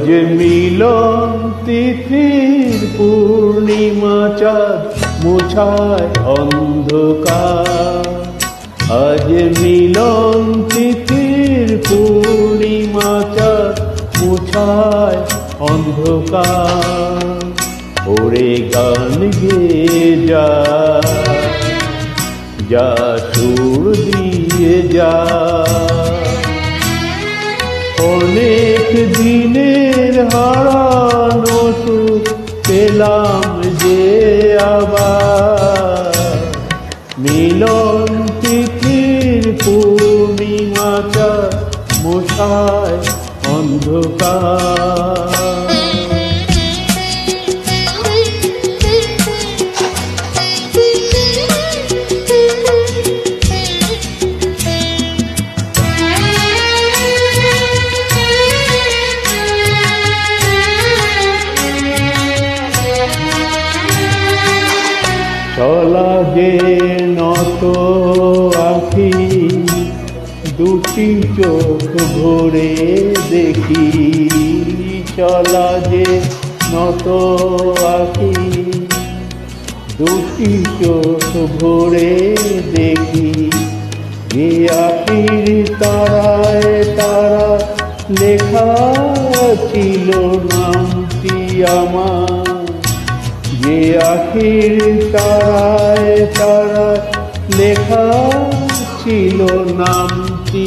আজ মিলন তিথির পূর্ণিমা চাঁদ মুছায় অন্ধকার। আজ মিলন তিথির পূর্ণিমা চাঁদ মুছায় অন্ধকার। ওরে গান গেয়ে যা, যা সুর দিয়ে যা, অনেক দিনের হারানো সুখ পেলাম যে আবার। মিলন তিথির পূর্ণিমা চাঁদ মুছায় অন্ধকার। চলা যে নত আঁখি, দুটি চোখ ভরে দেখি। চলা যে নত আঁখি, দুটি চোখ ভরে দেখি। যে আঁখির তারায় তারা লেখা ছিল নামটি আমার। যে আখির তারায় তারা লেখা ছিল নামটি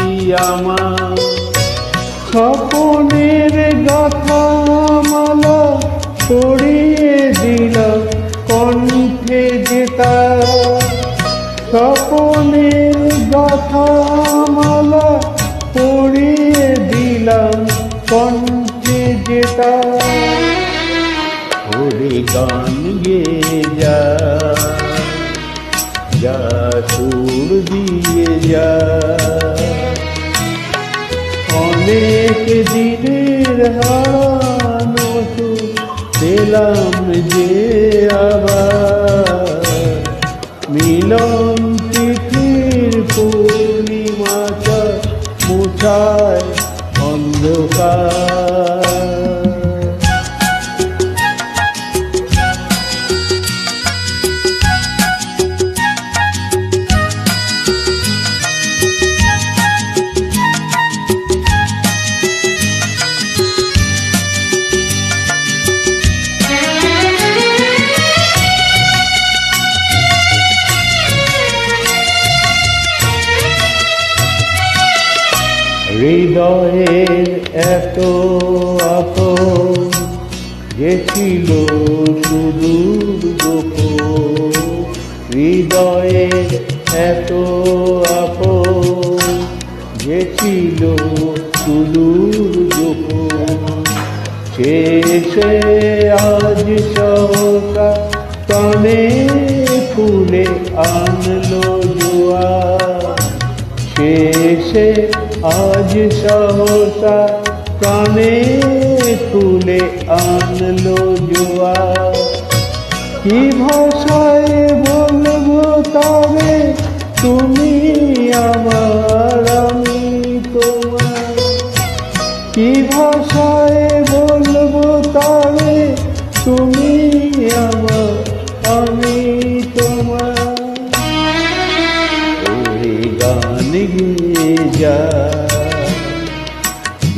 আমার। স্বপনের গাথা মালা পড়িয়ে দিলাম কণ্ঠে যেটা। স্বপনের গাথা মালা পড়িয়ে দিলাম কণ্ঠে যেটা। ওরে গান গেয়ে যা, যা সুর দিয়ে যা, অনেক দিনের হারানো সুখ পেলাম যে আবার। মিলন তিথির পূর্ণিমা চাঁদ মুছায় অন্ধকার। হৃদয়ের এত আপন যে ছিল সুদূর গোপন। হৃদয়ের এত আপন যে ছিল সুদূর গোপন। শেষে আজ সহসা প্রাণে ফুলে আনলো জোয়ার। শেষে আজ সহসা প্রাণে ফুলে আনলো জোয়ার। কি ভাষায় বলবো তবে তুমি আমার আমি তোমার। কি ভাষায় বলবো তবে তুমি আমার আমি তোমার। ওরে গান গেয়ে যা,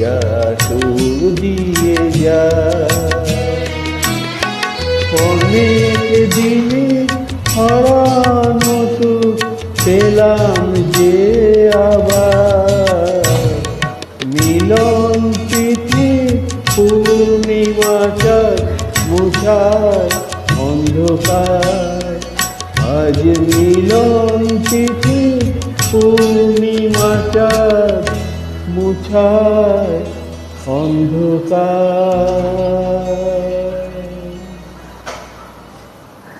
যা সুর দিয়ে যা, অনেক দিনে হারানো সুখ পেলাম যে আবার। মিলন তিথি পূর্ণিমা চাঁদ মুছায় অন্ধকার। আজ মিলন তিথি পূর্ণিমা চাঁদ মুছায় অন্ধকার।